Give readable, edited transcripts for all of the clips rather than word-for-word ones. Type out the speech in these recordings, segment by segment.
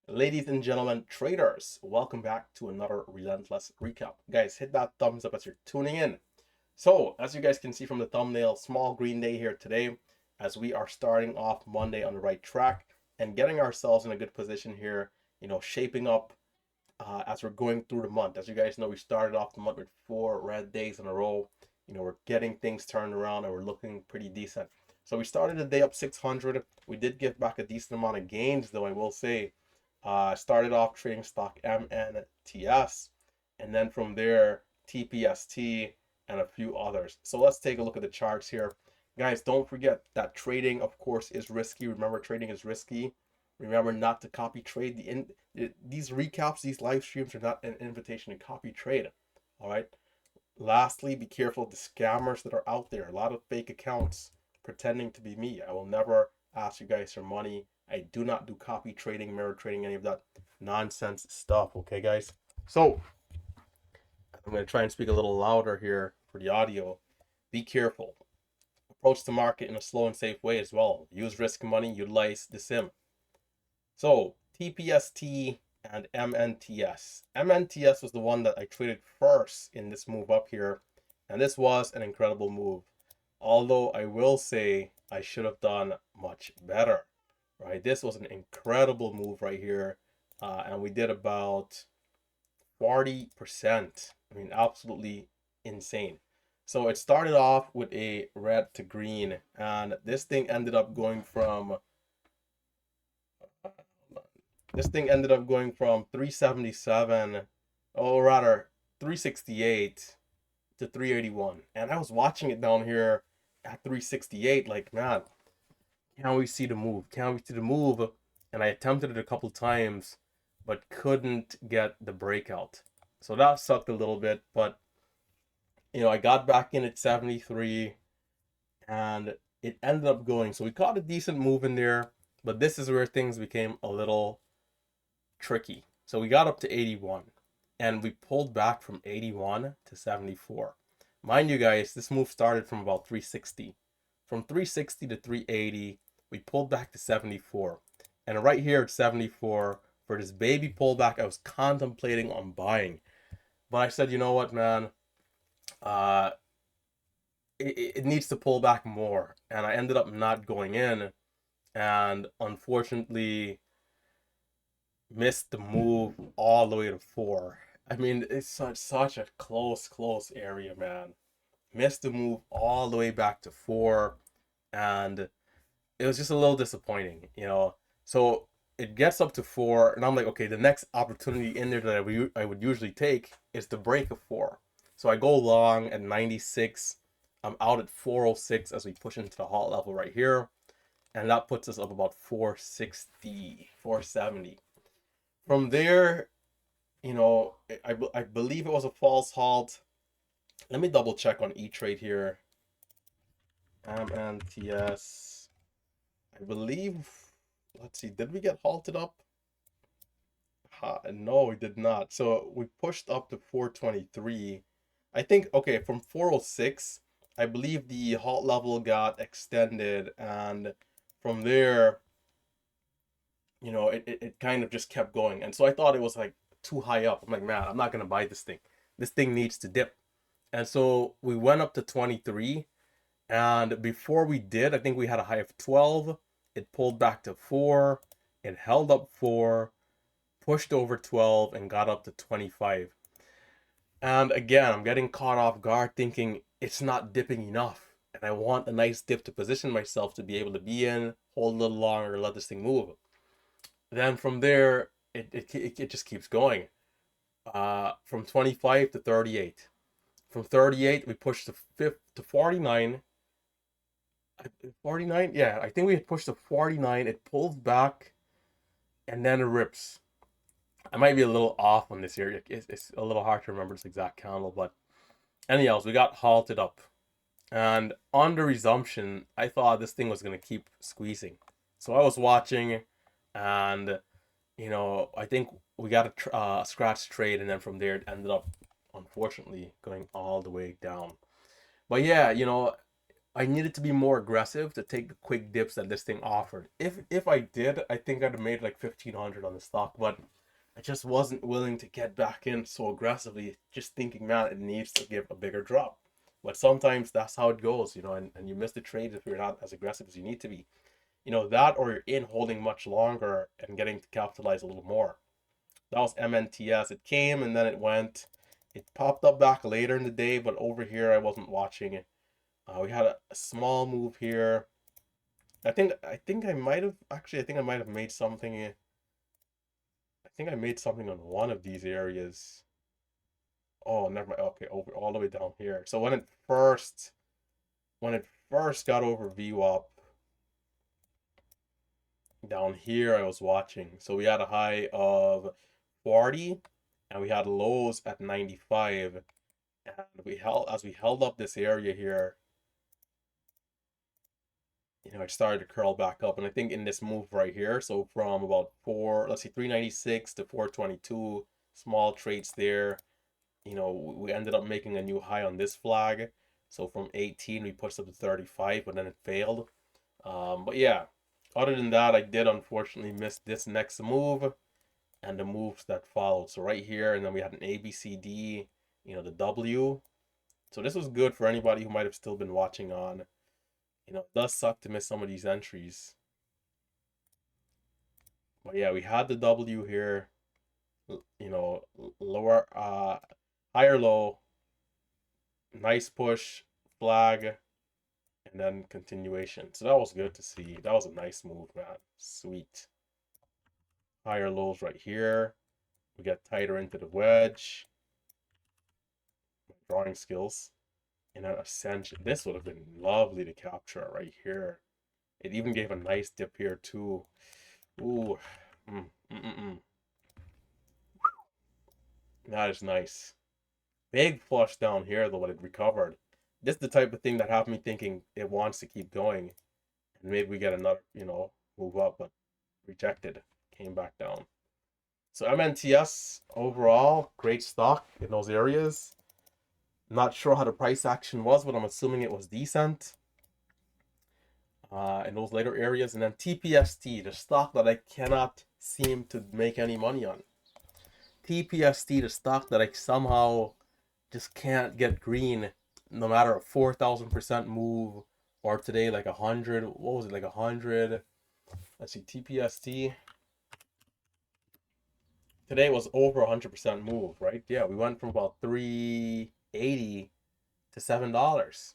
Ladies and gentlemen, traders, welcome back to another Relentless recap. Guys, hit that thumbs up as you're tuning in. So, as you guys can see from the thumbnail, small green day here today as we are starting off Monday on the right track and getting ourselves in a good position here, shaping up as we're going through the month. As you guys know, we started off the month with 4 red days in a row. We're getting things turned around and we're looking pretty decent. So we started the day up 600. We did get back a decent amount of gains, though I will say. Started off trading stock MNTS, and then from there TPST and a few others. So let's take a look at the charts here. Guys, don't forget that trading, of course, is risky. Remember, trading is risky. Remember not to copy trade. These recaps, these live streams are not an invitation to copy trade. All right. Lastly, be careful of the scammers that are out there. A lot of fake accounts pretending to be me. I will never ask you guys for money. I do not do copy trading, mirror trading, any of that nonsense stuff. Okay, guys. So I'm going to try and speak a little louder here for the audio. Be careful. Approach the market in a slow and safe way as well. Use risk money, utilize the sim. So TPST and MNTS. MNTS was the one that I traded first in this move up here, and this was an incredible move. Although I will say I should have done much better, right? This was an incredible move right here, and we did about 40%. I mean, absolutely insane. So it started off with a red to green, and this thing ended up going from 377, or rather 368 to 381. And I was watching it down here at 368, like, man, can we see the move? Can we see the move? And I attempted it a couple times, but couldn't get the breakout. So that sucked a little bit, but I got back in at 73 and it ended up going. So we caught a decent move in there, but this is where things became a little tricky. So we got up to 81 and we pulled back from 81 to 74. Mind you guys, this move started from about 360. From 360 to 380, we pulled back to 74. And right here at 74, for this baby pullback, I was contemplating on buying. But I said, you know what, man? Uh, it needs to pull back more. And I ended up not going in. And unfortunately, missed the move all the way to 4. I mean, it's such a close area, man. Missed the move all the way back to 4, and it was just a little disappointing. So it gets up to 4, and I'm like, okay, the next opportunity in there that I would usually take is the break of 4. So I go long at 96. I'm out at 406 as we push into the halt level right here, and that puts us up about 460, 470. From there, I believe it was a false halt. Let me double check on E-Trade here. MNTS. I believe, let's see, did we get halted up? No, we did not. So we pushed up to 423. I think, okay, from 406, I believe the halt level got extended. And from there, it kind of just kept going. And so I thought it was like too high up. I'm like, man, I'm not going to buy this thing. This thing needs to dip. And so we went up to 23. And before we did, I think we had a high of 12. It pulled back to 4. It held up 4, pushed over 12, and got up to 25. And again, I'm getting caught off guard thinking it's not dipping enough. And I want a nice dip to position myself to be able to be in, hold a little longer, let this thing move. Then from there, it just keeps going. From 25 to 38. From 38, we pushed to 49. 49? Yeah, I think we had pushed to 49. It pulls back and then it rips. I might be a little off on this here. It's a little hard to remember this exact candle, but anyhow, we got halted up. And on the resumption, I thought this thing was going to keep squeezing. So I was watching, and I think we got a scratch trade, and then from there it ended up, unfortunately, going all the way down. But yeah, I needed to be more aggressive to take the quick dips that this thing offered. If I did, I think I'd have made like 1500 on the stock, but I just wasn't willing to get back in so aggressively, just thinking, man, it needs to give a bigger drop. But sometimes that's how it goes, and you miss the trade if you're not as aggressive as you need to be. That, or you're in holding much longer and getting to capitalize a little more. That was MNTS. It came and then it went. It popped up back later in the day, but over here I wasn't watching it. We had a small move here. I think I might have actually. I think I might have made something. I think I made something on one of these areas. Oh, never mind. Okay, over all the way down here. So when it first got over VWAP down here, I was watching. So we had a high of 40, and we had lows at 95, and we held up this area here. It started to curl back up, and I think in this move right here, so from about let's see, 396 to 422, small trades there. We ended up making a new high on this flag. So from 18, we pushed up to 35, but then it failed. But yeah, other than that, I did unfortunately miss this next move and the moves that followed. So right here, and then we had an A, B, C, D, the W. So this was good for anybody who might have still been watching on. It does suck to miss some of these entries. But yeah, we had the W here, lower, higher low, nice push, flag, and then continuation. So that was good to see. That was a nice move, man. Sweet. Higher lows right here. We get tighter into the wedge. Drawing skills. And then ascension. This would have been lovely to capture right here. It even gave a nice dip here too. Ooh. That is nice. Big flush down here though, but it recovered. This is the type of thing that have me thinking it wants to keep going. And maybe we get another, move up, but rejected. Came back down. So MNTS overall, great stock in those areas. Not sure how the price action was, but I'm assuming it was decent in those later areas. And then TPST, the stock that I cannot seem to make any money on. TPST, the stock that I somehow just can't get green, no matter a 4,000% move, or today like 100. What was it, like 100? Let's see, TPST. Today was over 100% move, right? Yeah, we went from about 380 to $7.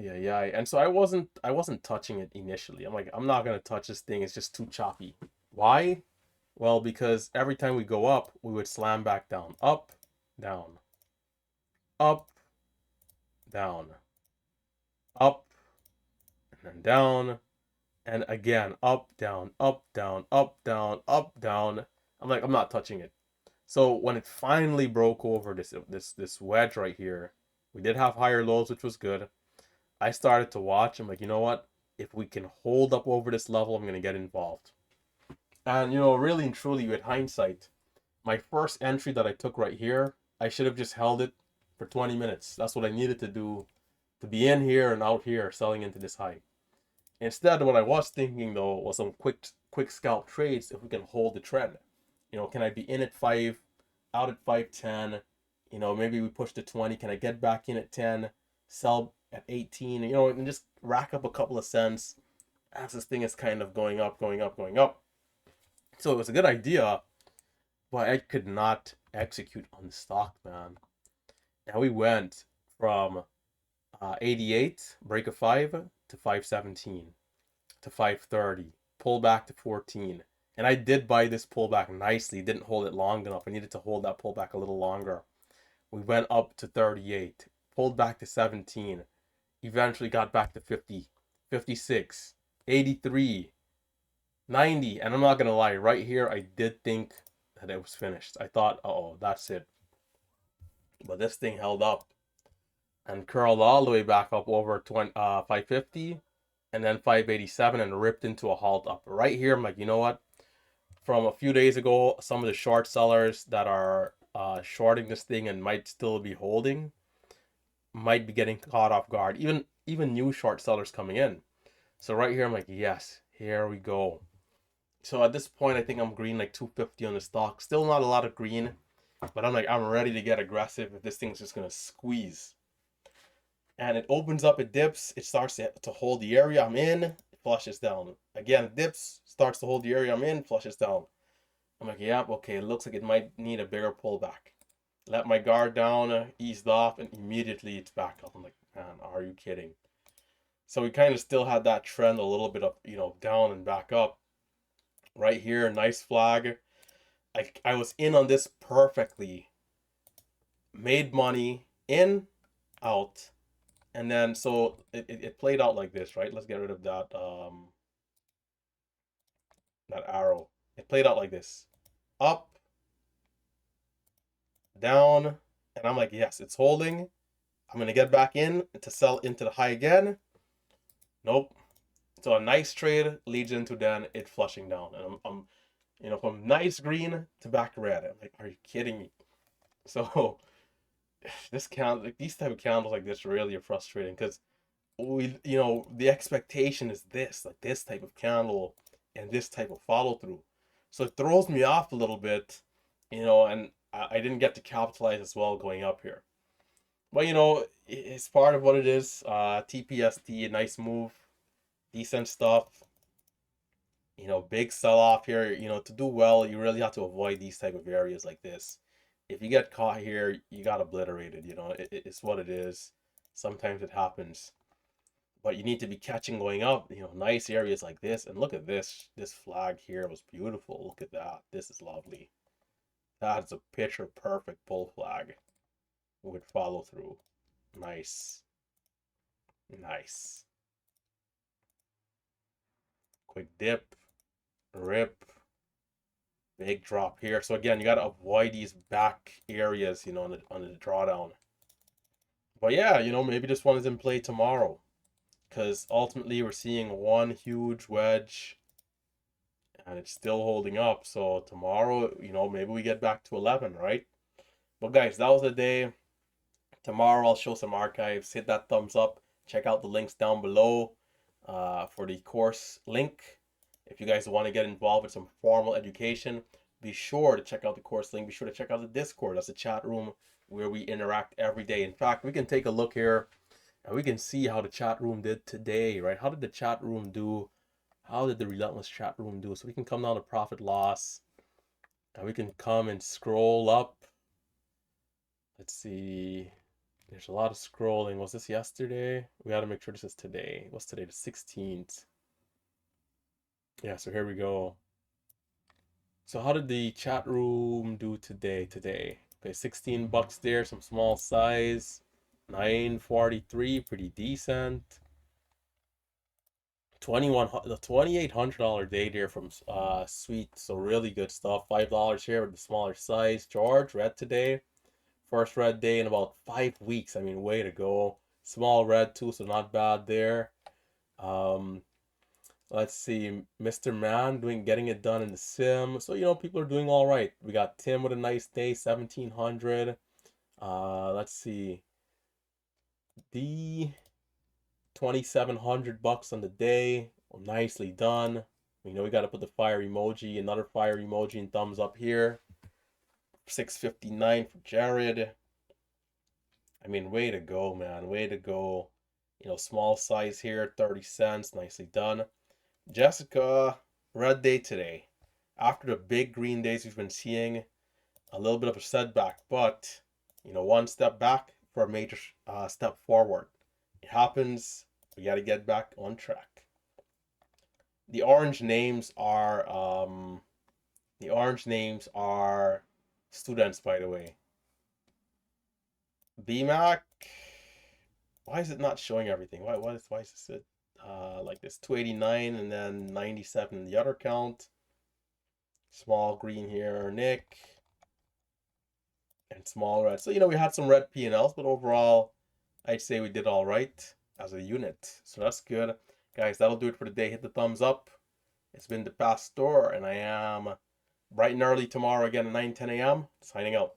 Yeah. And so I wasn't touching it initially. I'm like, I'm not gonna touch this thing. It's just too choppy. Why? Well, because every time we go up, we would slam back down. Up, down. Up, down. Up, and then down. And again, up, down, up, down, up, down, up, down. I'm like, I'm not touching it. So when it finally broke over this wedge right here, we did have higher lows, which was good. I started to watch. I'm like, you know what? If we can hold up over this level, I'm gonna get involved. And really and truly, with hindsight, my first entry that I took right here, I should have just held it for 20 minutes. That's what I needed to do to be in here and out here selling into this high. Instead, what I was thinking though was some quick scalp trades if we can hold the trend. Can I be in at 5, out at 5.10? Maybe we push to 20. Can I get back in at 10, sell at 18? And just rack up a couple of cents as this thing is kind of going up, going up, going up. So it was a good idea, but I could not execute on the stock, man. Now we went from 88, break of 5, to 517, to 530, pull back to 14. And I did buy this pullback nicely, didn't hold it long enough. I needed to hold that pullback a little longer. We went up to 38, pulled back to 17, eventually got back to 50, 56, 83, 90. And I'm not going to lie, right here, I did think that it was finished. I thought, oh, that's it. But this thing held up and curled all the way back up over 550 and then 587 and ripped into a halt up. Right here, I'm like, you know what? From a few days ago, some of the short sellers that are shorting this thing and might still be holding might be getting caught off guard. Even even new short sellers coming in. So right here, I'm like, yes, here we go. So at this point, I think I'm green like 250 on the stock. Still not a lot of green, but I'm like, I'm ready to get aggressive if this thing's just gonna squeeze. And it opens up, it dips, it starts to hold the area I'm in, it flushes down. Again, it dips, starts to hold the area I'm in, flushes down. I'm like, yeah, okay, it looks like it might need a bigger pullback. Let my guard down, eased off, and immediately it's back up. I'm like, man, are you kidding? So we kind of still had that trend a little bit of, down and back up. Right here, nice flag. I was in on this perfectly. Made money, in, out. And then, so it played out like this, right? Let's get rid of that arrow. It played out like this. Up, down, and I'm like, yes, it's holding. I'm gonna get back in to sell into the high again. Nope. So a nice trade leads into then it flushing down, and I'm from nice green to back red. I'm like, are you kidding me? So this candle, like these type of candles like this, really are frustrating because the expectation is this, like this type of candle and this type of follow through. So it throws me off a little bit, and I didn't get to capitalize as well going up here. But it's part of what it is. TPST, a nice move, decent stuff. Big sell off here. To do well, you really have to avoid these type of areas like this. If you get caught here, you got obliterated. It's what it is. Sometimes it happens, but you need to be catching going up. Nice areas like this. And look at this. This flag here was beautiful. Look at that. This is lovely. That's a picture perfect pull flag with follow through. Nice. Nice. Quick dip, rip, big drop here. So again, you got to avoid these back areas, on the drawdown. But yeah, maybe this one is in play tomorrow, because ultimately we're seeing one huge wedge and it's still holding up. So tomorrow, maybe we get back to 11, right? But guys, that was the day. Tomorrow I'll show some archives. Hit that thumbs up. Check out the links down below for the course link. If you guys want to get involved with some formal education, be sure to check out the course link. Be sure to check out the Discord. That's a chat room where we interact every day. In fact, we can take a look here and we can see how the chat room did today, right? How did the chat room do? How did the Relentless chat room do? So we can come down to profit loss and we can come and scroll up. Let's see. There's a lot of scrolling. Was this yesterday? We got to make sure this is today. What's today? The 16th. Yeah, so here we go. So how did the chat room do today? Okay, 16 bucks there, some small size. 943, pretty decent. The $2,800 day there from Sweet, so really good stuff. $5 here with the smaller size. George, red today. First red day in about 5 weeks. I mean, way to go. Small red too, so not bad there. Let's see, Mr. Man getting it done in the sim. So people are doing all right. We got Tim with a nice day, 1,700. Let's see, the 2,700 bucks on the day. Well, nicely done. We got to put the fire emoji, another fire emoji, and thumbs up here. 659 for Jared. I mean, way to go, man. Way to go. Small size here, 30 cents. Nicely done. Jessica, red day today. After the big green days we've been seeing, a little bit of a setback, but one step back for a major step forward. It happens. We got to get back on track. The orange names are students, by the way. BMAC. Why is it not showing everything? Why is this like this? 289 and then 97 in the other count. Small green here, Nick. And small red. So we had some red P&Ls, but overall I'd say we did all right as a unit. So that's good. Guys, that'll do it for today. Hit the thumbs up. It's been the Pastor, and I am bright and early tomorrow again at 9:10 a.m. Signing out.